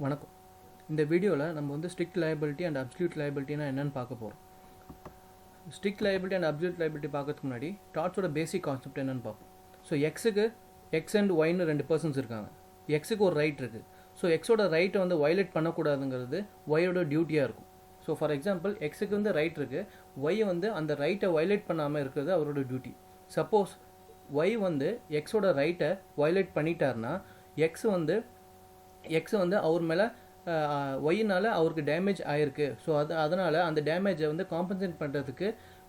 வணக்கம். இந்த வீடியோவில் நம்ம வந்து ஸ்ட்ரிக்ட் லைபிலிட்டி அண்ட் அப்சல்யூட் லைபிலிட்டினா என்னன்னு பார்க்க போகிறோம். Strict liability and absolute liability பார்க்கறதுக்கு முன்னாடி டாட்ஸோட பேசிக் கான்செப்ட் என்னன்னு பார்ப்போம். ஸோ எக்ஸ் அண்ட் ஒய்னு 2 பர்சன்ஸ் இருக்காங்க. எக்ஸுக்கு ஒரு ரைட் இருக்குது. ஸோ எக்ஸோட ரைட்டை வந்து வயலேட் பண்ணக்கூடாதுங்கிறது ஒய்யோட டியூட்டியாக இருக்கும். ஸோ ஃபார் எக்ஸாம்பிள் எக்ஸுக்கு வந்து ரைட் இருக்குது, ஒய் வந்து அந்த ரைட்டை வயலேட் பண்ணாமல் இருக்கிறது அவரோட டியூட்டி. சப்போஸ் ஒய் வந்து எக்ஸோட ரைட்டை வயலேட் பண்ணிட்டாருன்னா எக்ஸ் வந்து அவர் மேலே ஒய்னால் அவருக்கு டேமேஜ் ஆகிருக்கு. ஸோ அதனால் அந்த டேமேஜை வந்து காம்பன்சேட் பண்ணுறதுக்கு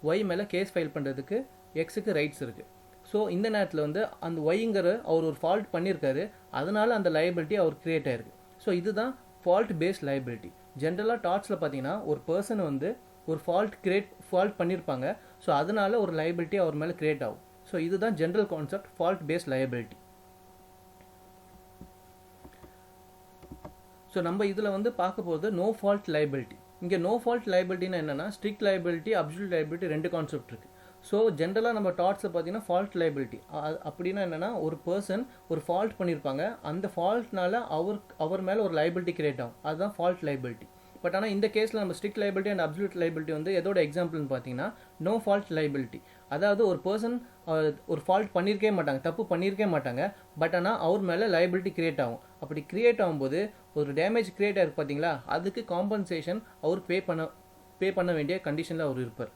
ஒய் மேலே கேஸ் ஃபைல் பண்ணுறதுக்கு எக்ஸுக்கு ரைட்ஸ் இருக்குது. ஸோ இந்த நேரத்தில் வந்து அந்த ஒய்ங்கிற அவர் ஒரு ஃபால்ட் பண்ணியிருக்காரு, அதனால் அந்த லைபிலிட்டி அவர் கிரியேட் ஆகிருக்கு. ஸோ இதுதான் ஃபால்ட் பேஸ்ட் லைபிலிட்டி. ஜென்ரலாக டாட்ஸில் பார்த்தீங்கன்னா ஒரு பர்சன் வந்து ஒரு ஃபால்ட் பண்ணியிருப்பாங்க. ஸோ அதனால் ஒரு லைபிலிட்டி அவர் மேலே கிரியேட் ஆகும். ஸோ இதுதான் general concept fault based liability. So நம்ம இதில் வந்து பார்க்க போகிறது நோ ஃபால்ட் லைபிலிட்டி. இங்கே நோ ஃபால்ட் லைபிலிட்டினா என்னென்னா strict liability absolute liability 2 concept இருக்குது. ஸோ ஜென்ரலாக நம்ம டாட்ஸில் பார்த்தீங்கன்னா ஃபால்ட் லைபிலிட்டி அப்படின்னா என்னென்னா ஒரு பர்சன் ஒரு ஃபால்ட் பண்ணியிருப்பாங்க, அந்த ஃபால்ட்னால அவர் மேலே ஒரு லைபிலிட்டி கிரியேட் ஆகும், அதுதான் ஃபால்ட் லைபிலிட்டி. பட் ஆனால் இந்த கேஸில் நம்ம strict liability and absolute liability வந்து எதோட எக்ஸாம்பிள்னு பார்த்தீங்கன்னா நோ ஃபால்ட் லைபிலிட்டி. அதாவது ஒரு பர்சன் ஒரு ஃபால்ட் பண்ணியிருக்கே மாட்டாங்க, தப்பு பண்ணியிருக்கே மாட்டாங்க, பட் ஆனால் அவர் மேலே லைபிலிட்டி கிரியேட் ஆகும். அப்படி கிரியேட் ஆகும்போது ஒரு டேமேஜ் கிரியேட் ஆகிருக்கு பார்த்தீங்களா, அதுக்கு காம்பன்சேஷன் அவர் பே பண்ண வேண்டிய கண்டிஷனில் அவர் இருப்பார்.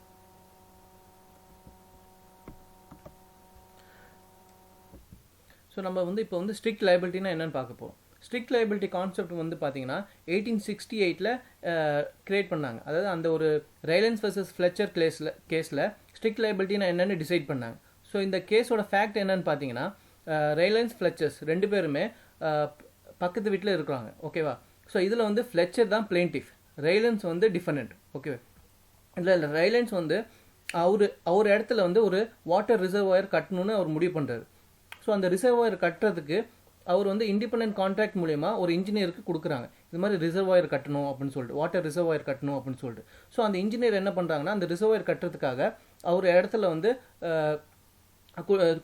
ஸோ நம்ம வந்து இப்போ வந்து ஸ்ட்ரிக்ட் லைபிலிட்டினா என்னென்னு பார்க்க போகிறோம். ஸ்ட்ரிக்ட் லைபிலிட்டி கான்செப்ட் வந்து பார்த்தீங்கன்னா 1868 கிரியேட் பண்ணாங்க. அதாவது அந்த ஒரு ரைலன்ஸ் வர்சஸ் ஃப்ளெச்சர் கேஸில் ஸ்ட்ரிக்ட் லைபிலிட்டினா என்னென்னு டிசைட் பண்ணாங்க. ஸோ இந்த கேஸோட ஃபேக்ட் என்னன்னு பார்த்தீங்கன்னா ரைலன்ஸ் ஃப்ளெச்சர்ஸ் 2 பேருமே பக்கத்து வீட்டில் இருக்கிறாங்க, ஓகேவா. ஸோ இதில் வந்து ஃப்ளெச்சர் தான் பிளேன்டிஃப், ரைலன்ஸ் வந்து டிஃபெண்டன்ட், ஓகேவா. இல்லை ரைலன்ஸ் வந்து அவர் இடத்துல வந்து ஒரு வாட்டர் ரிசர்வாயர் கட்டணும்னு அவர் முடிவு பண்ணுறாரு. ஸோ அந்த ரிசர்வாயர் கட்டுறதுக்கு அவர் வந்து இண்டிபெண்டன்ட் கான்ட்ராக்ட் மூலயமா ஒரு இன்ஜினியருக்கு கொடுக்குறாங்க, இது மாதிரி ரிசர்வாயர் கட்டணும் அப்படின்னு சொல்லிட்டு, வாட்டர் ரிசர்வாயர் கட்டணும் அப்படின்னு சொல்லிட்டு. ஸோ அந்த இன்ஜினியர் என்ன பண்ணுறாங்கன்னா அந்த ரிசர்வாயர் கட்டுறதுக்காக அவர் இடத்துல வந்து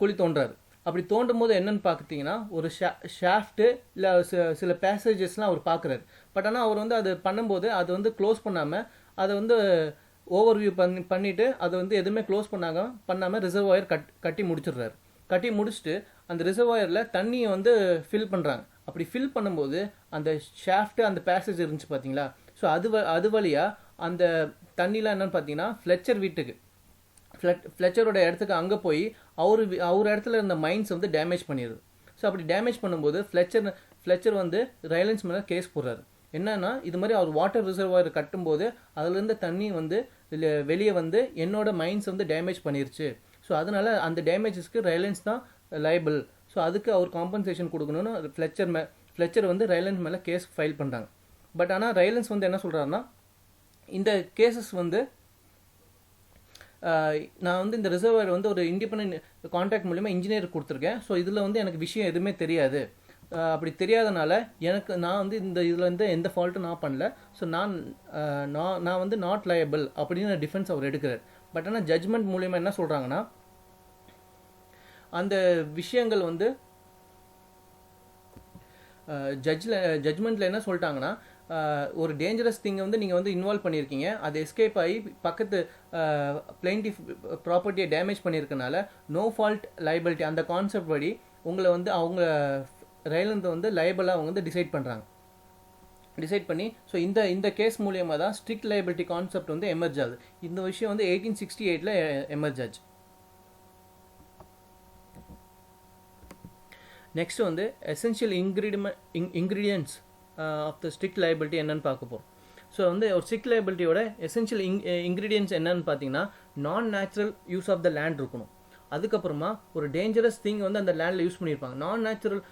குழி தோன்றாரு. அப்படி தோண்டும் போது என்னன்னு பார்த்தீங்கன்னா ஒரு ஷாஃப்ட்டு இல்லை சில பேசேஜஸ்லாம் அவர் பார்க்குறாரு. பட் ஆனால் அவர் வந்து அது பண்ணும்போது அது வந்து க்ளோஸ் பண்ணாமல் அதை வந்து ஓவர்வியூ பண்ணிவிட்டு அதை வந்து எதுவுமே க்ளோஸ் பண்ணாமல் ரிசர்வாயர் கட்டி முடிச்சிடுறாரு. கட்டி முடிச்சுட்டு அந்த ரிசர்வாயரில் தண்ணியை வந்து ஃபில் பண்ணுறாங்க. அப்படி ஃபில் பண்ணும்போது அந்த ஷாஃப்ட்டு அந்த பேசேஜ் இருந்துச்சு பார்த்தீங்களா, ஸோ அது வழியாக அந்த தண்ணிலாம் என்னென்னு பார்த்தீங்கன்னா ஃப்ளெச்சரோட இடத்துக்கு அங்கே போய் அவர் இடத்துல இருந்த மைன்ஸ் வந்து டேமேஜ் பண்ணிடுது. ஸோ அப்படி டேமேஜ் பண்ணும்போது ஃப்ளெச்சர் வந்து ரைலன்ஸ் மேலே கேஸ் போடுறாரு. என்னன்னா இது மாதிரி அவர் வாட்டர் ரிசர்வாயர் கட்டும்போது அதுலேருந்து தண்ணி வந்து வெளியே வந்து என்னோட மைன்ஸ் வந்து டேமேஜ் பண்ணிருச்சு. ஸோ அதனால அந்த டேமேஜஸ்க்கு ரைலன்ஸ் தான் லைபிள். ஸோ அதுக்கு அவர் காம்பன்சேஷன் கொடுக்கணும்னு ஃப்ளெச்சர் வந்து ரைலன்ஸ் மேலே கேஸ் ஃபைல் பண்ணுறாங்க. பட் ஆனால் ரைலன்ஸ் வந்து என்ன சொல்கிறாருன்னா இந்த கேசஸ் வந்து நான் வந்து இந்த ரிசர்வாயர் வந்து ஒரு இண்டிபெண்டன்ட் கான்ட்ராக்ட் மூலிமா இன்ஜினியர் கொடுத்துருக்கேன். ஸோ இதில் வந்து எனக்கு விஷயம் எதுவுமே தெரியாது. அப்படி தெரியாதனால நான் வந்து இதில் வந்து எந்த ஃபால்ட்டும் நான் பண்ணல. ஸோ நான் வந்து நாட் லயபிள் அப்படின்னு டிஃபென்ஸ் அவர் எடுக்கிறார். பட் ஆனால் ஜட்ஜ்மெண்ட் மூலிமா என்ன சொல்கிறாங்கன்னா அந்த விஷயங்கள் வந்து ஜட்ஜ்மெண்ட்டில் என்ன சொல்லிட்டாங்கன்னா ஒரு டேஞ்சரஸ் திங்கை வந்து நீங்கள் வந்து இன்வால்வ் பண்ணியிருக்கீங்க, அது எஸ்கேப் ஆகி பக்கத்து பிளெயின்டிஃப் ப்ராப்பர்ட்டியை டேமேஜ் பண்ணியிருக்கனால நோ ஃபால்ட் லைபிலிட்டி அந்த கான்செப்ட் படி உங்களை வந்து அவங்க ரைலந்து வந்து லைபிளாக அவங்க வந்து டிசைட் பண்ணி ஸோ இந்த கேஸ் மூலியமாக தான் ஸ்ட்ரிக்ட் லைபிலிட்டி கான்செப்ட் வந்து எமர்ஜ் ஆகுது. இந்த விஷயம் வந்து 1868 எமர்ஜ் ஆச்சு. நெக்ஸ்ட் வந்து essential ingredients of the strict liability என்னன்னு பார்க்க போகிறோம். ஸோ வந்து ஒரு ஸ்ட்ரிக்ட் லைபிலிட்டியோட எசென்ஷியல் இன்க்ரீடியன்ட்ஸ் என்னன்னு பார்த்தீங்கன்னா நான் natural use of the land இருக்கணும். அதுக்கப்புறமா ஒரு டேஞ்சரஸ் திங் வந்து அந்த லேண்டில் யூஸ் பண்ணியிருப்பாங்க. நான் நேச்சுரல்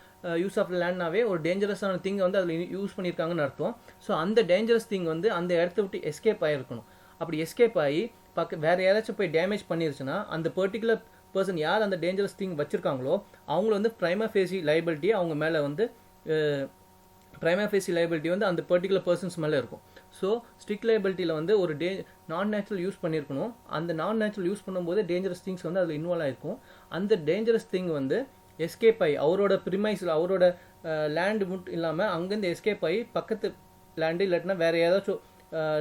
யூஸ் ஆஃப் லேண்ட்னாவே ஒரு டேஞ்சரஸான திங்கை வந்து அதில் யூஸ் பண்ணியிருக்காங்கன்னு அர்த்தம். ஸோ அந்த டேஞ்சரஸ் திங் வந்து அந்த இடத்த விட்டு எஸ்கேப் ஆகிருக்கணும். அப்படி எஸ்கேப் ஆகி வேறு யாராச்சும் போய் டேமேஜ் பண்ணிருச்சுன்னா அந்த பர்டிகுலர் பர்சன் யார் அந்த டேஞ்சரஸ் திங் வச்சுருக்காங்களோ அவங்கள வந்து ப்ரைமா ஃபேசி லைபிலிட்டி அவங்க மேலே வந்து ப்ரைமா ஃபேசி லைபிலிட்டி வந்து அந்த பர்டிகுலர் பர்சன்ஸ் மேலே இருக்கும். ஸோ ஸ்ட்ரிக்ட் லைபிலிட்டியில் வந்து ஒரு நான் நேச்சுரல் யூஸ் பண்ணியிருக்கணும். அந்த நான் நேச்சுரல் யூஸ் பண்ணும்போது டேஞ்சரஸ் திங்ஸ் வந்து அதில் இன்வால்வ் ஆகிருக்கும். அந்த டேஞ்சரஸ் திங் வந்து எஸ்கேப் ஆகி அவரோட ப்ரிமைஸில் அவரோட லேண்டு மட்டும் இல்லாமல் அங்கேருந்து எஸ்கேப் ஆகி பக்கத்து லேண்டு இல்லாட்டினா வேறு ஏதாச்சும்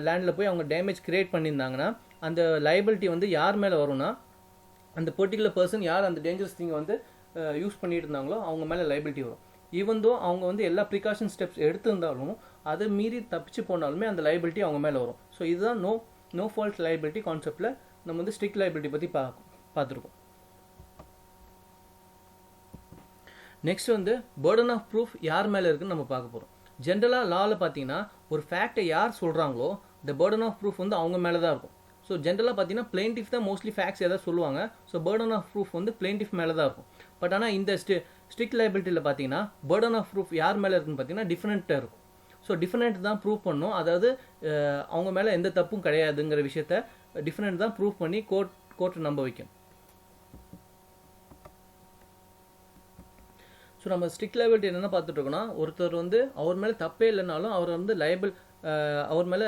லேண்டில் போய் அவங்க டேமேஜ் கிரியேட் பண்ணியிருந்தாங்கன்னா அந்த லைபிலிட்டி வந்து யார் மேலே வரும்னா அந்த பர்டிகுலர் பர்சன் யார் அந்த டேஞ்சரஸ் திங்கை வந்து யூஸ் பண்ணிட்டு இருந்தாங்களோ அவங்க மேலே லைபிலிட்டி வரும். ஈவன் தோ அவங்க வந்து எல்லா ப்ரிகாஷன் ஸ்டெப்ஸ் எடுத்திருந்தாலும் அதை மீறி தப்பிச்சு போனாலுமே அந்த லைபிலிட்டி அவங்க மேலே வரும். ஸோ இதுதான் நோ ஃபால்ட் லைபிலிட்டி கான்செப்டில் நம்ம வந்து ஸ்ட்ரிக்ட் லைபிலிட்டி பற்றி பார்த்துருக்கோம். நெக்ஸ்ட் வந்து பர்டன் ஆஃப் ப்ரூஃப் யார் மேலே இருக்குன்னு நம்ம பார்க்க போகிறோம். ஜென்ரலாக லாவில் பார்த்தீங்கன்னா ஒரு ஃபேக்டை யார் சொல்கிறாங்களோ இந்த பர்டன் ஆஃப் ப்ரூஃப் வந்து அவங்க மேலே தான் இருக்கும். ஸோ ஜென்ரலாக பார்த்தீங்கன்னா பிளெயின்டிஃப் தான் மோஸ்ட்லி ஃபேக்ட்ஸ் எதாவது சொல்லுவாங்க. ஸோ பர்டன் ஆஃப் ப்ரூஃப் வந்து பிளெயின்டிஃப் மேலே தான் இருக்கும். பட் ஆனால் இந்த ஸ்ட்ரிக்ட் லைபிலிட்டியில் பார்த்தீங்கன்னா பர்டன் ஆஃப் ப்ரூஃப் யார் மேலே இருக்குன்னு பார்த்தீங்கன்னா டிஃபரெண்ட்டாக இருக்கும். ஸோ டிஃபரெண்ட் தான் ப்ரூவ் பண்ணும். அதாவது அவங்க மேலே எந்த தப்பும் கிடையாதுங்கிற விஷயத்த டிஃபரெண்ட் தான் ப்ரூவ் பண்ணி கோர்ட் நம்ப வைக்கும். ஸோ நம்ம ஸ்ட்ரிக்ட் லைபிலிட்டி என்ன பார்த்துட்டு இருக்கோம்னா ஒருத்தர் வந்து அவர் மேலே தப்பே இல்லைனாலும் அவர் வந்து அவர் மேலே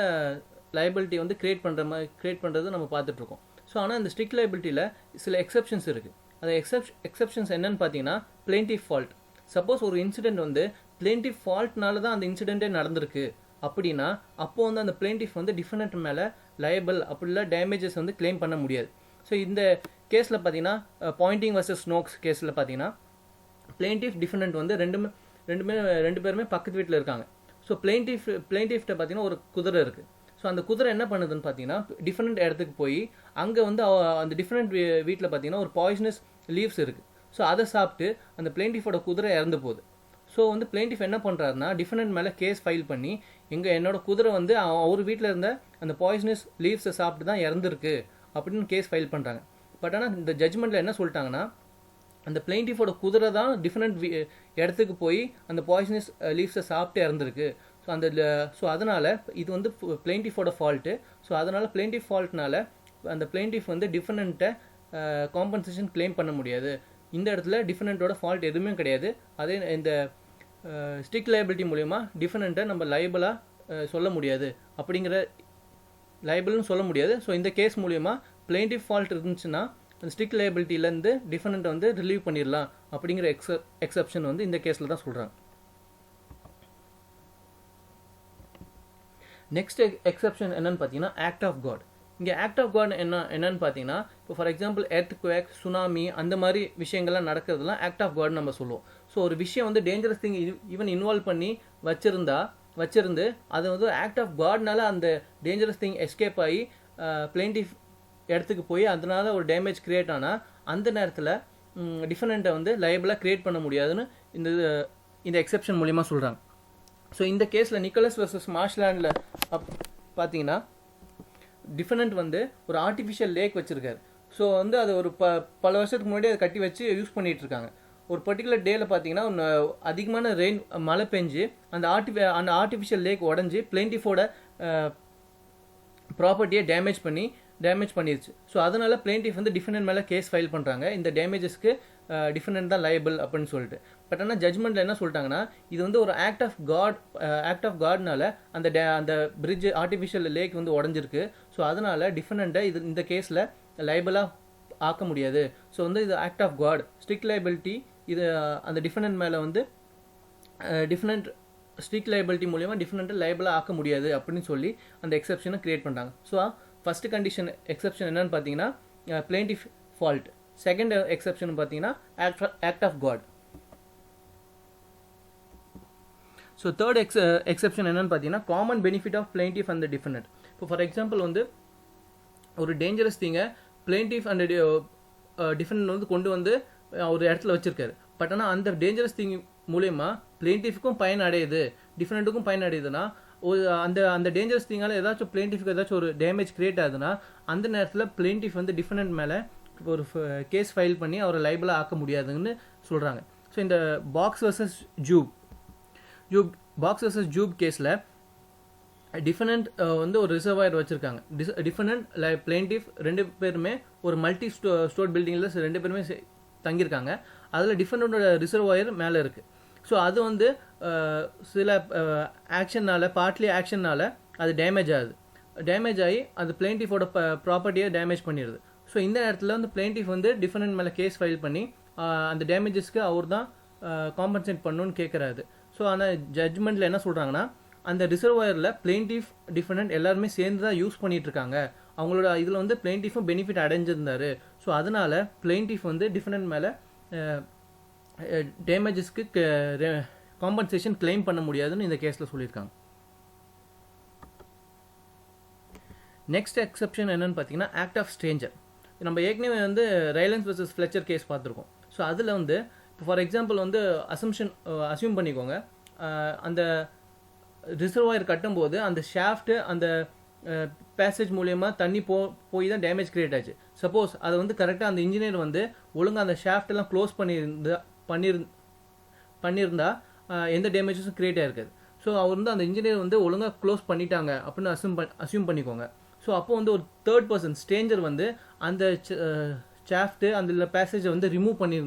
லைபிலிட்டி வந்து கிரியேட் பண்ணுறது நம்ம பார்த்துட்ருக்கோம். ஸோ ஆனால் இந்த ஸ்ட்ரிக்ட் லைபிலிட்டியில் சில எக்ஸப்ஷன்ஸ் இருக்குது. அந்த எக்ஸப்ஷன்ஸ் என்னன்னு பார்த்தீங்கன்னா பிளெயின்டிஃப் ஃபால்ட். சப்போஸ் ஒரு இன்சிடென்ட் வந்து பிளெயின்டிஃப் ஃபால்ட்னால தான் அந்த இன்சிடென்ட்டே நடந்திருக்கு அப்படின்னா அப்போது வந்து அந்த பிளெயின்டிஃப் வந்து டிஃபரெண்ட் மேலே லைபிள் அப்படிலாம் டேமேஜஸ் வந்து கிளைம் பண்ண முடியாது. ஸோ இந்த கேஸில் பார்த்தீங்கன்னா பாயிண்டிங் வர்சஸ் ஸ்னோக்ஸ் கேஸில் பார்த்தீங்கன்னா பிளெயின்டிஃப் டிஃபரெண்ட் வந்து ரெண்டு பேருமே பக்கத்து வீட்டில் இருக்காங்க. ஸோ பிளெயின்டிஃப்ட்ட பார்த்தீங்கன்னா ஒரு குதிரை இருக்குது. ஸோ அந்த குதிரை என்ன பண்ணுதுன்னு பார்த்தீங்கன்னா டிஃப்ரெண்ட் இடத்துக்கு போய் அங்கே வந்து அந்த டிஃப்ரெண்ட் வீட்டில் பார்த்தீங்கன்னா ஒரு பாய்சனஸ் லீவ்ஸ் இருக்குது. ஸோ அதை சாப்பிட்டு அந்த பிளெயின்டிஃபோட குதிரை இறந்து போகுது. ஸோ வந்து பிளெயின்டிஃப் என்ன பண்ணுறாருன்னா டிஃப்ரெண்ட் மேலே கேஸ் ஃபைல் பண்ணி என்னோட குதிரை வந்து அவர் வீட்டில் இருந்த அந்த பாய்சனஸ் லீவ்ஸை சாப்பிட்டு தான் இறந்துருக்கு அப்படின்னு கேஸ் ஃபைல் பண்ணுறாங்க. பட் ஆனால் இந்த ஜட்ஜ்மெண்ட்டில் என்ன சொல்லிட்டாங்கன்னா அந்த பிளெயின்டிஃபோட குதிரை தான் டிஃப்ரெண்ட் இடத்துக்கு போய் அந்த பாய்சனஸ் லீவ்ஸை சாப்பிட்டு இறந்துருக்கு. ஸோ அதனால் இது வந்து பிளெயின்டிஃபோட ஃபால்ட்டு. ஸோ அதனால் பிளெயின்டிஃப் ஃபால்ட்னால அந்த பிளெயின்டிஃப் வந்து டிஃபரெண்ட்டை காம்பன்சேஷன் கிளைம் பண்ண முடியாது. இந்த இடத்துல டிஃபரெண்ட்டோட ஃபால்ட் எதுவுமே கிடையாது. அதே இந்த ஸ்ட்ரிக்ட் லைபிலிட்டி மூலமா டிஃபரெண்ட்டை நம்ம லைபிளாக சொல்ல முடியாது அப்படிங்கிற லைபிள்னு சொல்ல முடியாது. ஸோ இந்த கேஸ் மூலமா பிளெயின்டிஃப் ஃபால்ட் இருந்துச்சுன்னா அந்த ஸ்ட்ரிக்ட் லைபிலிட்டியிலேருந்து டிஃபரெண்ட்டை வந்து ரிலீவ் பண்ணிடலாம் அப்படிங்கிற எக்ஸப்ஷன் வந்து இந்த கேஸில் தான் சொல்கிறாங்க. நெக்ஸ்ட் எக்ஸப்ஷன் என்னன்னு பார்த்தீங்கன்னா ஆக்ட் ஆஃப் காட். இங்கே ஆக்ட் ஆஃப் காட் என்னன்னு பார்த்தீங்கன்னா இப்போ ஃபார் எக்ஸாம்பிள் எர்த்குவேக், சுனாமி அந்த மாதிரி விஷயங்கள்லாம் நடக்கிறதுலாம் ஆக்ட் ஆஃப் காட் நம்ம சொல்லுவோம். ஸோ ஒரு விஷயம் வந்து டேஞ்சரஸ் திங் ஈவன் இன்வால்வ் பண்ணி வச்சிருந்து அது வந்து ஆக்ட் ஆஃப் காட்னால அந்த டேஞ்சரஸ் திங் எஸ்கேப் ஆகி பிளெயின்டிஃப் இடத்துக்கு போய் அதனால ஒரு டேமேஜ் கிரியேட் ஆனால் அந்த நேரத்தில் டிஃபரெண்ட்டை வந்து லைபிளாக கிரியேட் பண்ண முடியாதுன்னு இந்த எக்ஸப்ஷன் மூலிமா சொல்கிறாங்க. ஸோ இந்த கேஸில் நிக்கோலஸ் வர்சஸ் மார்ஷ்லேண்டில் பார்த்தீங்கன்னா டிஃபரெண்ட் வந்து ஒரு ஆர்டிஃபிஷியல் லேக் வச்சுருக்காரு. ஸோ வந்து அது ஒரு பல வருஷத்துக்கு முன்னாடி அதை கட்டி வச்சு யூஸ் பண்ணிகிட்டு இருக்காங்க. ஒரு பர்டிகுலர் டேயில் பார்த்தீங்கன்னா அதிகமான மழை பெஞ்சு அந்த ஆர்டிஃபிஷியல் லேக் உடஞ்சி பிளெயின்டிஃபோட ப்ராப்பர்ட்டியை டேமேஜ் பண்ணிருச்சு. ஸோ அதனால பிளெயின்டிஃப் வந்து டிஃபரெண்ட் மேலே கேஸ் ஃபைல் பண்ணுறாங்க இந்த டேமேஜஸ்க்கு டிஃபரெண்ட் தான் லைபிள் அப்படின்னு சொல்லிட்டு. பட் ஆனால் ஜட்ஜ்மெண்ட்டில் என்ன சொல்லிட்டாங்கன்னா இது வந்து ஒரு ஆக்ட் ஆஃப் காட்னால அந்த பிரிட்ஜ் ஆர்டிஃபிஷியல் லேக் வந்து உடஞ்சிருக்கு. ஸோ அதனால டிஃபரெண்ட்டை இந்த கேஸில் லைபிளாக ஆக்க முடியாது. ஸோ வந்து இது act of God strict liability இது அந்த டிஃபரெண்ட் மேலே வந்து ஸ்ட்ரிக்ட் லைபிலிட்டி மூலிமா டிஃபரெண்ட்டை லைபிளாக ஆக்க முடியாது அப்படின்னு சொல்லி அந்த எக்ஸப்ஷனை கிரியேட் பண்ணுறாங்க. ஸோ ஃபர்ஸ்ட் கண்டிஷன் எக்ஸப்ஷன் என்னன்னு பார்த்தீங்கன்னா பிளெயின்டிஃப் ஃபால்ட். செகண்ட் எக்ஸப்ஷன் பார்த்தீங்கன்னா act of God. So third exception என்னன்னு பார்த்தீங்கன்னா common benefit of plaintiff and different. இப்போ ஃபார் எக்ஸாம்பிள் வந்து ஒரு டேஞ்சரஸ் திங்கை பிளெயின்டிஃப் அண்ட் டிஃபரெண்ட் வந்து கொண்டு வந்து ஒரு இடத்துல வச்சிருக்காரு. பட் ஆனால் அந்த டேஞ்சரஸ் திங் மூலயமா பிளெயின்டிஃப்க்கும் பயன் அடையுது டிஃபரெண்ட்டுக்கும் பயன் அடையுதுன்னா அந்த டேஞ்சரஸ் திங்கால ஏதாச்சும் பிளெயின்டிஃப்க்கு ஏதாச்சும் ஒரு டேமேஜ் கிரியேட் ஆகுதுன்னா அந்த நேரத்தில் பிளெயின்டிஃப் வந்து டிஃபரெண்ட் மேலே ஒரு கேஸ் ஃபைல் பண்ணி அவரை லைபிளாக ஆக்க முடியாதுன்னு சொல்கிறாங்க. ஸோ இந்த பாக்ஸ் வர்சஸ் ஜூப் கேஸில் டிஃபரெண்ட் வந்து ஒரு ரிசர்வாயர் வச்சுருக்காங்க. டிஃபரெண்ட் பிளெயின்டிஃப் ரெண்டு பேருமே ஒரு மல்டி ஸ்டோர் பில்டிங்கில் ரெண்டு பேருமே தங்கியிருக்காங்க. அதில் டிஃபரெண்டோட ரிசர்வாயர் மேலே இருக்குது. ஸோ அது வந்து சில பார்ட்லி ஆக்ஷன்னால் அது டேமேஜ் ஆகி அது பிளெயின்டிஃபோட ப்ராப்பர்ட்டியை டேமேஜ் பண்ணிடுது. ஸோ இந்த நேரத்தில் வந்து பிளெயின்டிஃப் வந்து டிஃபரெண்ட் மேலே கேஸ் ஃபைல் பண்ணி அந்த டேமேஜஸ்க்கு அவர் தான் காம்பன்சேட் பண்ணணும்னு கேட்குறாரு. ஸோ ஆனால் ஜட்ஜ்மெண்ட்டில் என்ன சொல்கிறாங்கன்னா, அந்த ரிசர்வாயரில் பிளெயின்டிஃப் டிஃபெண்டன்ட் எல்லாருமே சேர்ந்து தான் யூஸ் பண்ணிகிட்ருக்காங்க. அவங்களோட இதில் வந்து பிளெயின்டிஃபும் பெனிஃபிட் அடைஞ்சிருந்தார். ஸோ அதனால் பிளெயின்டிஃப் வந்து டிஃபெண்டன்ட் மேலே டேமேஜஸ்க்கு காம்பன்சேஷன் கிளைம் பண்ண முடியாதுன்னு இந்த கேஸில் சொல்லியிருக்காங்க. நெக்ஸ்ட் எக்ஸப்ஷன் என்னன்னு பார்த்தீங்கன்னா, ஆக்ட் ஆஃப் ஸ்ட்ரேஞ்சர். நம்ம ஏற்கனவே வந்து ரைலன்ஸ் வர்சஸ் ஃப்ளெச்சர் கேஸ் பார்த்துருக்கோம். ஸோ அதில் வந்து இப்போ ஃபார் எக்ஸாம்பிள் வந்து அசியூம் பண்ணிக்கோங்க, அந்த ரிசர்வாயர் கட்டும்போது அந்த ஷாஃப்ட்டு அந்த பேசேஜ் மூலயமா தண்ணி போய் தான் டேமேஜ் கிரியேட் ஆச்சு. சப்போஸ் அதை வந்து கரெக்டாக அந்த இன்ஜினியர் வந்து ஒழுங்காக அந்த ஷாஃப்டெல்லாம் க்ளோஸ் பண்ணியிருந்தா எந்த டேமேஜஸும் கிரியேட் ஆகிருக்காது. ஸோ அவர் வந்து அந்த இன்ஜினியர் வந்து ஒழுங்காக க்ளோஸ் பண்ணிட்டாங்க அப்படின்னு அசியூம் பண்ணிக்கோங்க. ஸோ அப்போ வந்து ஒரு தேர்ட் பர்சன் ஸ்ட்ரேஞ்சர் வந்து அந்த ஷாஃப்ட்டு அந்த பேசேஜை வந்து ரிமூவ்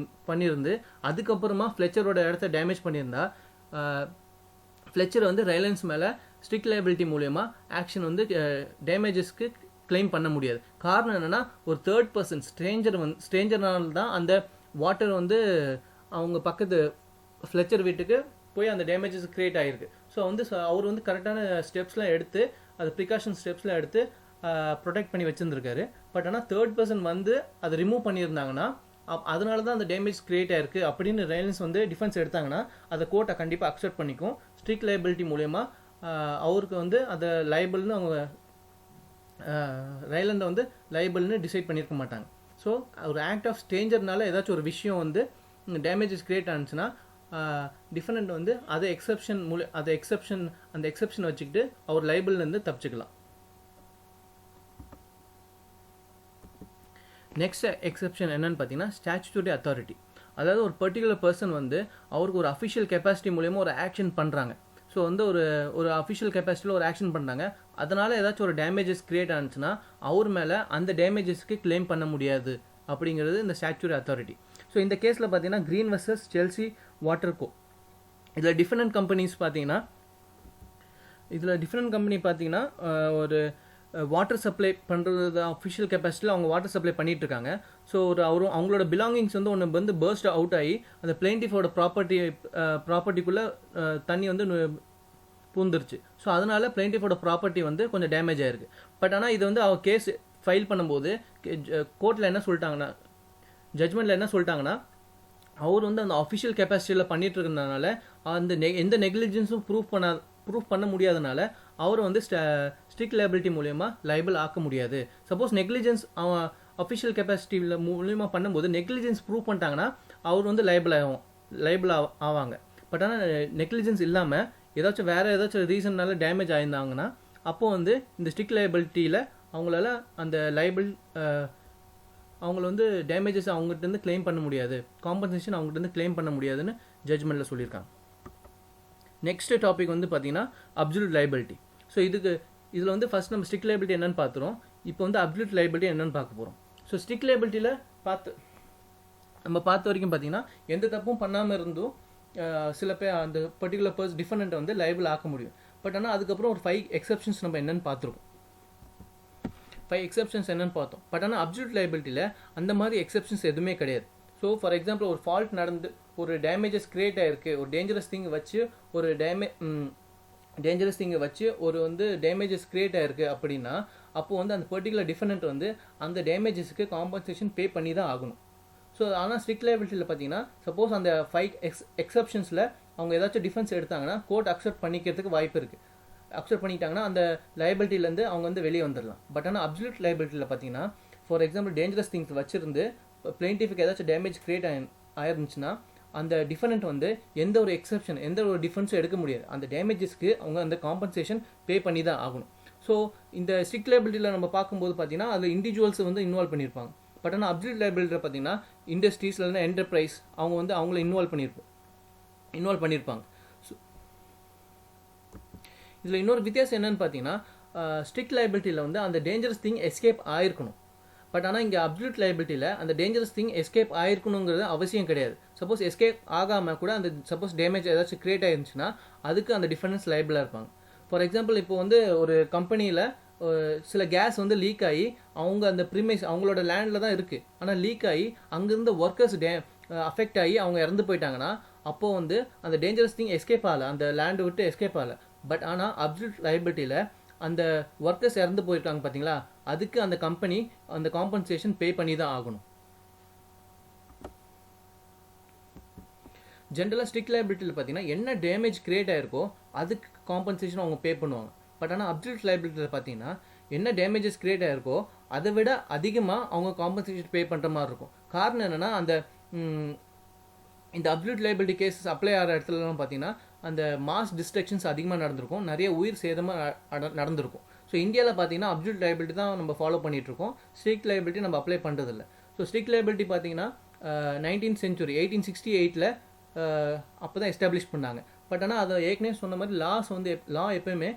பண்ணியிருந்து அதுக்கப்புறமா ஃப்ளெச்சரோட இடத்த டேமேஜ் பண்ணியிருந்தா ஃப்ளெச்சர் வந்து ரைலன்ஸ் மேலே ஸ்ட்ரிக்ட் லைபிலிட்டி மூலயமா ஆக்ஷன் வந்து டேமேஜஸ்க்கு கிளைம் பண்ண முடியாது. காரணம் என்னென்னா, ஒரு தேர்ட் பர்சன் ஸ்ட்ரேஞ்சர்னால தான் அந்த வாட்டர் வந்து அவங்க பக்கத்து ஃப்ளெச்சர் வீட்டுக்கு போய் அந்த டேமேஜஸ் கிரியேட் ஆகிருக்கு. ஸோ வந்து அவர் வந்து கரெக்டான ஸ்டெப்ஸ்லாம் எடுத்து அது ப்ரிகாஷன் ஸ்டெப்ஸ்லாம் எடுத்து ப்ரொடெக்ட் பண்ணி வச்சுருந்துருக்காரு. பட் ஆனால் தேர்ட் பர்சன் வந்து அதை ரிமூவ் பண்ணியிருந்தாங்கன்னா அதனால தான் அந்த டேமேஜ் கிரியேட் ஆயிருக்கு அப்படின்னு ரைலன்ஸ் வந்து டிஃபென்ஸ் எடுத்தாங்கன்னா அதை கோர்ட்டை கண்டிப்பாக அக்செப்ட் பண்ணிக்கும். ஸ்ட்ரிக்ட் லைபிலிட்டி மூலயமா அவருக்கு வந்து அதை லைபிள்னு அவங்க ரைலண்டை வந்து லைபிள்னு டிசைட் பண்ணியிருக்க மாட்டாங்க. ஸோ ஒரு ஆக்ட் ஆஃப் ஸ்ட்ரேஞ்சர்னால ஏதாச்சும் ஒரு விஷயம் வந்து டேமேஜஸ் கிரியேட் ஆனிச்சுன்னா டிஃபெண்டன்ட் வந்து அந்த எக்ஸப்ஷன் வச்சுக்கிட்டு அவர் லைபிள்லேருந்து தப்பிச்சுக்கலாம். நெக்ஸ்ட் எக்ஸப்ஷன் என்னன்னு பார்த்தீங்கன்னா, ஸ்டாச்சுட்டரி அத்தாரிட்டி. அதாவது ஒரு பர்டிகுலர் பர்சன் வந்து அவருக்கு ஒரு அஃபிஷியல் கெப்பாசிட்டி மூலயமா ஒரு ஆக்ஷன் பண்ணுறாங்க. ஸோ வந்து ஒரு அஃபிஷியல் கெப்பாசிட்டியில் ஒரு ஆக்ஷன் பண்ணுறாங்க. அதனால் ஏதாச்சும் ஒரு டேமேஜஸ் கிரியேட் ஆனிச்சுன்னா அவர் மேலே அந்த டேமேஜஸ்க்கு கிளைம் பண்ண முடியாது அப்படிங்கிறது இந்த ஸ்டாச்சுட்டரி அத்தாரிட்டி. ஸோ இந்த கேஸில் பார்த்தீங்கன்னா கிரீன் வர்சஸ் செல்சி வாட்டர் கோ. இதில் டிஃபரெண்ட் கம்பெனிஸ் பார்த்தீங்கன்னா ஒரு வாட்டர் சப்ளை பண்ணுறது அஃபிஷியல் கெப்பாசிட்டியில் அவங்க வாட்டர் சப்ளை பண்ணிட்டு இருக்காங்க. ஸோ அவங்களோட பிலாங்கிங்ஸ் வந்து ஒன்று வந்து பர்ஸ்ட் அவுட் ஆகி அந்த பிளெயின்டிஃபோட ப்ராப்பர்ட்டிக்குள்ளே தண்ணி வந்து பூந்துருச்சு. ஸோ அதனால பிளெயின்டிஃபோட ப்ராப்பர்ட்டி வந்து கொஞ்சம் டேமேஜ் ஆயிருக்கு. பட் ஆனால் இது வந்து அவர் கேஸ் ஃபைல் பண்ணும்போது கோர்ட்டில் என்ன சொல்லிட்டாங்கன்னா, ஜட்மெண்ட்டில் என்ன சொல்லிட்டாங்கன்னா, அவர் வந்து அந்த அஃபிஷியல் கெப்பாசிட்டியில் பண்ணிட்டு இருக்கிறதுனால அந்த எந்த நெக்லிஜென்ஸும் ப்ரூஃப் பண்ண முடியாதனால அவரை வந்து ஸ்ட்ரிக்ட் லைபிலிட்டி மூலயமா லைபிள் ஆக்க முடியாது. சப்போஸ் நெக்லிஜென்ஸ் அவன் அஃபிஷியல் கெப்பாசிட்டியில் மூலியமாக பண்ணும்போது நெக்லிஜென்ஸ் ப்ரூவ் பண்ணிட்டாங்கன்னா அவர் வந்து லைபிள் ஆவாங்க. பட் ஆனால் நெக்லிஜென்ஸ் இல்லாமல் வேறு ஏதாச்சும் ரீசன்னால டேமேஜ் ஆயிருந்தாங்கன்னா அப்போது வந்து இந்த ஸ்ட்ரிக்ட் லைபிலிட்டியில் அவங்களால அந்த அவங்கள வந்து டேமேஜஸ் அவங்ககிட்ட கிளைம் பண்ண முடியாது, காம்பன்சேஷன் அவங்ககிட்ட கிளைம் பண்ண முடியாதுன்னு ஜட்மெண்ட்டில் சொல்லியிருக்காங்க. நெக்ஸ்ட் டாபிக் வந்து பார்த்தீங்கன்னா அப்சல்யூட் லைபிலிட்டி. ஸோ இதில் வந்து ஃபர்ஸ்ட் நம்ம ஸ்ட்ரிக்ட் லைபிலிட்டி என்னன்னு பார்த்துறோம். இப்போ வந்து அப்சல்யூட் லைபிலிட்டி என்னன்னு பார்க்க போகிறோம். ஸோ ஸ்ட்ரிக்ட் லைபிலிட்டியில் பார்த்த வரைக்கும் பார்த்தீங்கன்னா எந்த தப்பும் பண்ணாமல் இருந்தும் சில பேர் அந்த பர்டிகுலர் டிஃபெண்டன்ட்டை வந்து லைபிள் ஆக்க முடியும். பட் ஆனால் அதுக்கப்புறம் ஒரு 5 எக்ஸப்ஷன்ஸ் நம்ம என்னன்னு பார்த்துருக்கோம். 5 எக்ஸப்ஷன்ஸ் என்னன்னு பார்த்தோம். பட் ஆனால் அப்சல்யூட் லைபிலிட்டியில் அந்த மாதிரி எக்ஸப்ஷன்ஸ் எதுவுமே கிடையாது. ஸோ ஃபார் எக்ஸாம்பிள் ஒரு ஃபால்ட் நடந்து ஒரு டேமேஜஸ் கிரியேட் ஆகிருக்கு, ஒரு டேஞ்சரஸ் திங்கை வச்சு ஒரு வந்து டேமேஜஸ் கிரியேட் ஆகிருக்கு அப்படின்னா அப்போது வந்து அந்த பர்டிகுலர் டிஃபெண்டன்ட் வந்து அந்த டேமேஜஸ்க்கு காம்பன்சேஷன் பே பண்ணி தான் ஆகணும். ஸோ ஆனால் ஸ்ட்ரிக்ட் லைபிலிட்டியில் பார்த்தீங்கன்னா சப்போஸ் அந்த 5 எக்ஸப்ஷன்ஸில் அவங்க ஏதாச்சும் டிஃபென்ஸ் எடுத்தாங்கன்னா கோர்ட் அக்செப்ட் பண்ணிக்கிறதுக்கு வாய்ப்பு இருக்குது. அக்செப்ட் பண்ணிட்டாங்கன்னா அந்த லைபிலிட்டிலேருந்து அவங்க வந்து வெளியே வந்துடலாம். பட் ஆனால் அப்சல்யூட் லைபிலிட்டியில் பார்த்தீங்கன்னா ஃபார் எக்ஸாம்பிள் டேஞ்சரஸ் திங்ஸ் வச்சிருந்து பிளெயின்டிஃபுக்கு ஏதாச்சும் டேமேஜ் கிரியேட் ஆயிருந்துச்சுன்னா அந்த டிஃபெண்டன்ட் வந்து எந்த ஒரு டிஃபென்ஸும் எடுக்க முடியாது. அந்த டேமேஜஸ்க்கு அவங்க அந்த காம்பன்சேஷன் பே பண்ணி தான் ஆகணும். ஸோ இந்த ஸ்ட்ரிக்ட் லைபிலிட்டியில் நம்ம பார்க்கும்போது பார்த்தீங்கன்னா அதில் இண்டிவிஜுவல்ஸ் வந்து இன்வால்வ் பண்ணியிருப்பாங்க. பட் ஆனால் அப்சல்யூட் லைபிலிட்டியில் பார்த்தீங்கன்னா இண்டஸ்ட்ரீஸ் இல்லைன்னா என்டர்பிரைஸ் அவங்க வந்து அவங்கள இன்வால்வ் பண்ணியிருப்பாங்க. ஸோ இதில் இன்னொரு வித்தியாசம் என்னன்னு பார்த்தீங்கன்னா ஸ்ட்ரிக்ட் லைபிலிட்டியில் வந்து அந்த டேஞ்சரஸ் திங் எஸ்கேப் ஆயிருக்கணும். பட் ஆனால் இங்கே அப்சல்யூட் லைபிலிட்டியில் அந்த டேஞ்சரஸ் திங் எஸ்கேப் ஆயிருக்கணுங்கிறது அவசியம் கிடையாது. சப்போஸ் எஸ்கேப் ஆகாமல் கூட அந்த சப்போஸ் டேமேஜ் ஏதாச்சும் கிரியேட் ஆயிருந்துச்சுன்னா அதுக்கு அந்த டிஃபெண்டன்ஸ் லைபிளாக இருப்பாங்க. ஃபார் எக்ஸாம்பிள் இப்போ வந்து ஒரு கம்பெனியில் சில கேஸ் வந்து லீக் ஆகி அவங்க அந்த அவங்களோட லேண்டில் தான் இருக்குது, ஆனால் லீக் ஆகி அங்கேருந்து ஒர்க்கர்ஸ் அஃபெக்ட் ஆகி அவங்க இறந்து போயிட்டாங்கன்னா அப்போது வந்து அந்த டேஞ்சரஸ் திங் எஸ்கேப் ஆகலை, அந்த லேண்டு விட்டு எஸ்கேப் ஆகலை. பட் ஆனால் அப்சல்யூட் லைபிலிட்டியில் அந்த ஒர்க்கர்ஸ் இறந்து போயிருக்காங்க பார்த்தீங்களா, அதுக்கு அந்த கம்பெனி அந்த காம்பன்சேஷன் பே பண்ணி தான் ஆகணும். ஜென்ரலாக ஸ்ட்ரிக்ட் லைபிலிட்டியில் பார்த்தீங்கன்னா என்ன டேமேஜ் கிரியேட் ஆயிருக்கோ அதுக்கு காம்பன்சேஷன் அவங்க பே பண்ணுவாங்க. பட் ஆனால் அப்சல்யூட் லைபிலிட்டியில் பார்த்தீங்கன்னா என்ன டேமேஜஸ் கிரியேட் ஆயிருக்கோ அதை விட அதிகமாக அவங்க காம்பன்சேஷன் பே பண்ணுற மாதிரி இருக்கும். காரணம் என்னென்னா அந்த இந்த அப்சல்யூட் லைபிலிட்டி கேஸஸ் அப்ளை ஆகிற இடத்துலலாம் பார்த்தீங்கன்னா அந்த மாஸ் டிஸ்ட்ரக்ஷன்ஸ் அதிகமாக நடந்திருக்கும், நிறைய உயிர் சேதமாக நடந்திருக்கும். ஸோ இந்தியாவில் பார்த்தீங்கன்னா அப்சல்யூட் லைபிலிட்டி தான் நம்ம ஃபாலோ பண்ணிகிட்ருக்கோம், ஸ்ட்ரிக்ட் லைபிலிட்டி நம்ம அப்ளை பண்ணுறதில்ல. ஸோ ஸ்ட்ரிக்ட் லைபிலிட்டி பார்த்தீங்கன்னா 19th century 1868 அப்போ தான் எஸ்டாப்ளிஷ் பண்ணாங்க. பட் ஆனால் அதை ஏற்கனவே சொன்ன மாதிரி லா எப்பயுமே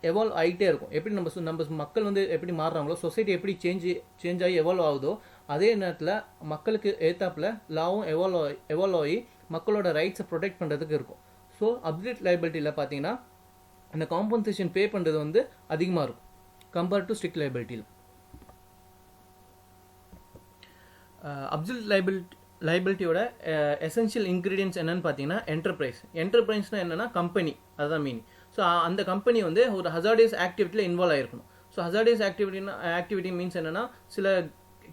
எவால்வ் ஆகிட்டே இருக்கும். எப்படி நம்ம மக்கள் வந்து எப்படி மாறுறாங்களோ, சொசைட்டி எப்படி சேஞ்ச் ஆகி எவால்வ் ஆகுதோ, அதே நேரத்தில் மக்களுக்கு ஏத்தாப்புல லாவும் எவால்வ் ஆகி மக்களோட ரைட்ஸை ப்ரொடெக்ட் பண்ணுறதுக்கு இருக்கும். ஸோ அப்சல்யூட் லைபிலிட்டியில் பார்த்தீங்கன்னா அந்த காம்பன்சேஷன் பே பண்ணுறது வந்து அதிகமாக இருக்கும் கம்பேர்ட் டு ஸ்ட்ரிக்ட் லைபிலிட்டியில். அப்சல்யூட் லைபிலிட்டியோட எசென்ஷியல் இன்க்ரீடியன்ஸ் என்னன்னு பார்த்தீங்கன்னா என்டர்பிரைஸ்னால் என்னென்னா கம்பெனி, அதுதான் மீனிங். ஸோ அந்த கம்பெனி வந்து ஒரு ஹசார்டியஸ் ஆக்டிவிட்டியில் இன்வால்வ் ஆகிருக்கணும். ஸோ ஹசார்டியஸ் ஆக்டிவிட்டி மீன்ஸ் என்னென்னா சில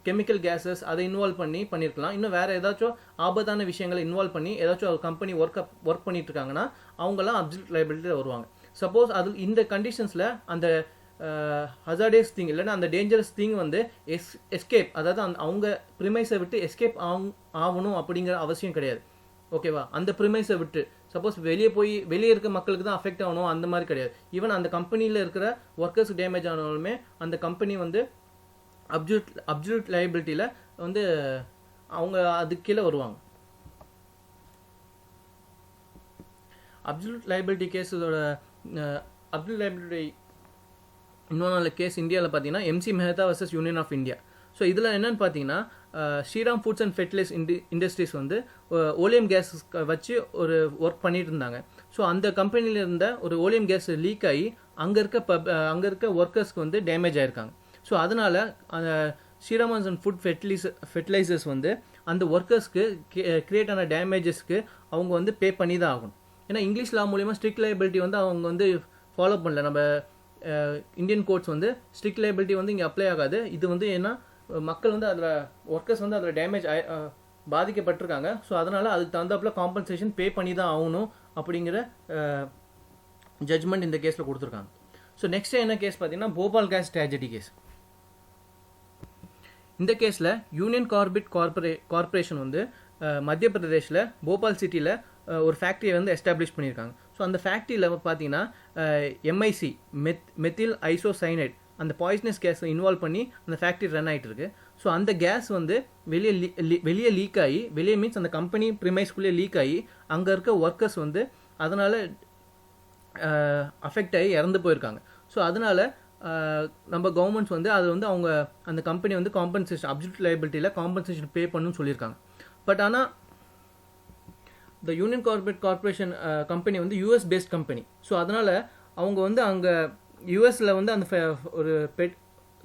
கெமிக்கல் கேஸஸ் அதை இன்வால்வ் பண்ணியிருக்கலாம், இன்னும் வேறு ஏதாச்சும் ஆபத்தான விஷயங்களை இன்வால்வ் பண்ணி ஏதாச்சும் ஒரு கம்பெனி ஒர்க் பண்ணிட்டு இருக்காங்கன்னா அவங்கெல்லாம் அப்சல்யூட் லைபிலிட்டியில் வருவாங்க. சப்போஸ் அது இந்த கண்டிஷன்ஸில் அந்த ஹசார்டியஸ் திங் இல்லைன்னா அந்த டேஞ்சரஸ் திங் வந்து எஸ்கேப், அதாவது அவங்க ப்ரிமைஸை விட்டு எஸ்கேப் ஆகணும் அப்படிங்கிற அவசியம் கிடையாது. ஓகேவா? அந்த ப்ரிமைஸை விட்டு சப்போஸ் வெளியே இருக்க மக்களுக்கு தான் அஃபெக்ட் ஆகணும் அந்த மாதிரி கிடையாது. ஈவன் அந்த கம்பெனியில் இருக்கிற ஒர்க்கர்ஸ் டேமேஜ் ஆனாலுமே அந்த கம்பெனி வந்து அப்சல்யூட் லைபிலிட்டியில் வந்து அவங்க அதுக்கு கீழே வருவாங்க. அப்சல்யூட் லைபிலிட்டி கேஸோட அப்சல்யூட் லைபிலிட்டி இன்னொன்று கேஸ் இந்தியாவில் பார்த்தீங்கன்னா MC Mehta versus Union of India. So இதில் என்னென்னு பார்த்தீங்கன்னா Shriram foods and fertilise industries வந்து ஓலியம் கேஸ் வச்சு ஒரு ஒர்க் பண்ணிட்டு இருந்தாங்க. ஸோ அந்த கம்பெனியில் இருந்த ஒரு ஓலியம் கேஸ் லீக் ஆகி அங்கே இருக்க ஒர்க்கர்ஸ்க்கு வந்து டேமேஜ் ஆயிருக்காங்க. ஸோ அதனால் ஸ்ரீராம் அண்ட் ஃபுட் ஃபெர்டிலைசர்ஸ் வந்து அந்த ஒர்க்கர்ஸ்க்கு கிரியேட் ஆன டேமேஜஸ்க்கு அவங்க வந்து பே பண்ணி தான் ஆகணும். ஏன்னா இங்கிலீஷ் லா மூலிமா ஸ்ட்ரிக்ட் லைபிலிட்டி வந்து அவங்க வந்து ஃபாலோ பண்ணல. நம்ம இந்தியன் கோர்ட்ஸ் வந்து ஸ்ட்ரிக்ட் லைபிலிட்டி வந்து இங்கே அப்ளை ஆகாது. இது வந்து ஏன்னா மக்கள் வந்து அதில் ஒர்க்கர்ஸ் வந்து அதில் டேமேஜ் பாதிக்கப்பட்டிருக்காங்க. ஸோ அதனால் அதுக்கு தகுந்தாப்புல காம்பன்சேஷன் பே பண்ணி தான் ஆகணும் அப்படிங்கிற ஜட்ஜ்மெண்ட் இந்த கேஸில் கொடுத்துருக்காங்க. ஸோ நெக்ஸ்ட் என்ன கேஸ் பார்த்தீங்கன்னா போபால் கேஸ் ட்ராஜடி கேஸ். இந்த கேஸில் யூனியன் கார்பைட் கார்பரேஷன் வந்து மத்திய பிரதேஷில் போபால் சிட்டியில் ஒரு ஃபேக்ட்ரியை வந்து எஸ்டாப்ளிஷ் பண்ணியிருக்காங்க. ஸோ அந்த ஃபேக்ட்ரியில் பார்த்தீங்கன்னா எம்ஐசி மெத்தில் ஐசோசைனைட் அந்த பாய்சனஸ் கேஸை இன்வால்வ் பண்ணி அந்த ஃபேக்ட்ரி ரன் ஆகிட்டு இருக்கு. ஸோ அந்த கேஸ் வந்து வெளியே லீக் ஆகி, வெளியே மீன்ஸ் அந்த கம்பெனி ப்ரிமைஸ்குள்ளேயே லீக் ஆகி அங்கே இருக்க ஒர்க்கர்ஸ் வந்து அதனால் அஃபெக்ட் ஆகி இறந்து போயிருக்காங்க. ஸோ அதனால் நம்ம கவர்மெண்ட்ஸ் வந்து அது வந்து அவங்க அந்த கம்பெனி வந்து காம்பன்சேஷன் அப்சல்யூட் லைபிலிட்டியில் காம்பன்சேஷன் பே பண்ணணும்னு சொல்லியிருக்காங்க. பட் ஆனால் இந்த யூனியன் கார்பரேஷன் கம்பெனி வந்து யூஎஸ் பேஸ்ட் கம்பெனி. ஸோ அதனால் அவங்க வந்து அங்கே யூஎஸில் வந்து அந்த ஒரு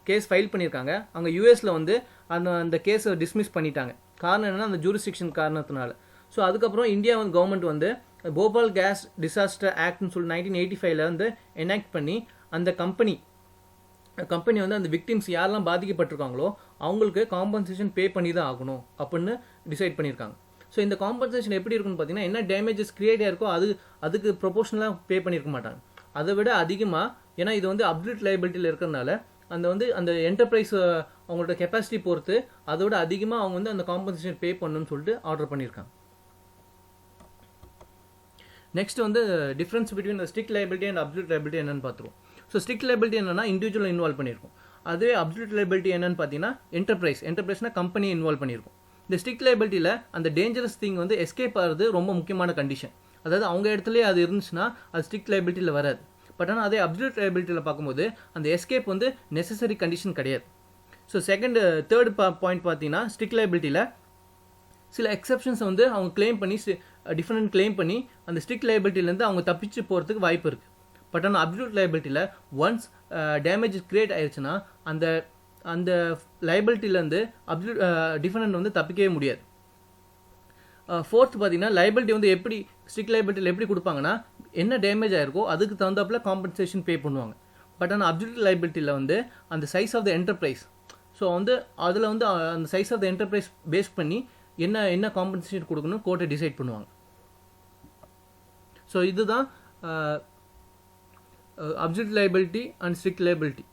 கேஸ் ஃபைல் பண்ணியிருக்காங்க. அங்கே யூஎஸில் வந்து அந்த கேஸை டிஸ்மிஸ் பண்ணிட்டாங்க. காரணம் என்னென்னா அந்த ஜூரிஸ்டிக்ஷன் காரணத்தினால. ஸோ அதுக்கப்புறம் இந்தியா வந்து கவர்மெண்ட் வந்து போபால் கேஸ் டிசாஸ்டர் ஆக்ட்னு சொல்லி 1985 வந்து எனாக்ட் பண்ணி அந்த கம்பெனி வந்து அந்த விக்டிம்ஸ் யாரெல்லாம் பாதிக்கப்பட்டிருக்காங்களோ அவங்களுக்கு காம்பன்சேஷன் பே பண்ணி தான் ஆகணும் அப்படின்னு டிசைட் பண்ணியிருக்காங்க. ஸோ இந்த காம்பன்சேஷன் எப்படி இருக்குன்னு பார்த்தீங்கன்னா என்ன டேமேஜஸ் கிரியேட் ஆயிருக்கோ அதுக்கு ப்ரொபோஷனலாக பே பண்ணியிருக்க மாட்டாங்க, அதை விட அதிகமாக. ஏன்னா இது வந்து அப்சல்யூட் லைபிலிட்டியில் இருக்கிறதுனால அந்த என்டர்பிரைஸ் அவங்களோட கெப்பாசிட்டி பொறுத்து அதோட அதிகமாக அவங்க வந்து அந்த காம்பன்சேஷன் பே பண்ணணும்னு சொல்லிட்டு ஆர்டர் பண்ணியிருக்காங்க. நெக்ஸ்ட் வந்து difference between strict liability and absolute liability என்னன்னு பார்த்துருவோம். ஸோ ஸ்ட்ரிக்ட் லைபிலிட்டி என்னன்னா இண்டிவிஜுவல் இன்வால்வ் பண்ணியிருக்கும். அதுவே அப்சல்யூட் லைபிலிட்டி என்னன்னு பார்த்தீங்கன்னா என்டர்பிரைஸ்னா கம்பெனி இன்வால்வ் பண்ணியிருக்கும். இந்த ஸ்ட்ரிக்ட் லைபிலிட்டியில் அந்த டேஞ்சரஸ் திங் வந்து எஸ்கேப் ஆகிறது ரொம்ப முக்கியமான கண்டிஷன். அதாவது அவங்க இடத்துலேயே அது இருந்துச்சுன்னா அது ஸ்ட்ரிக்ட் லைபிலிட்டியில் வராது. பட் ஆனால் அதே அப்சல்யூட் லைபிலிட்டியில் பார்க்கும்போது அந்த எஸ்கேப் வந்து நெசசரி கண்டிஷன் கிடையாது. ஸோ தேர்ட் பாயிண்ட் பார்த்தீங்கன்னா ஸ்ட்ரிக்ட் லைபிலிட்டியில் சில எக்ஸப்ஷன்ஸை வந்து அவங்க டிஃபரெண்ட் கிளைம் பண்ணி அந்த ஸ்ட்ரிக்ட் லைபிலிட்டிலேருந்து அவங்க தப்பிச்சு போகிறதுக்கு வாய்ப்பு இருக்குது. பட் ஆனால் அப்சல்யூட் லைபிலிட்டியில் ஒன்ஸ் டேமேஜ் கிரியேட் ஆயிடுச்சுன்னா அந்த லைபிலிட்டிலேருந்து டிஃபரெண்ட் வந்து தப்பிக்கவே முடியாது. ஃபோர்த் பார்த்தீங்கன்னா லைபிலிட்டி வந்து எப்படி ஸ்ட்ரிக்ட் லைபிலிட்டியில் எப்படி கொடுப்பாங்கன்னா என்ன டேமேஜ் ஆயிருக்கோ அதுக்கு தகுந்தாப்புல காம்பன்சேஷன் பே பண்ணுவாங்க. பட் ஆனால் அப்சல்யூட் லைபிலிட்டியில் வந்து அந்த size of the enterprise, so வந்து அதில் வந்து அந்த size of the enterprise base பண்ணி என்ன காம்பன்சேஷன் கொடுக்கணும் கோர்ட்டை டிசைட் பண்ணுவாங்க. ஸோ இதுதான் absolute liability and strict liability.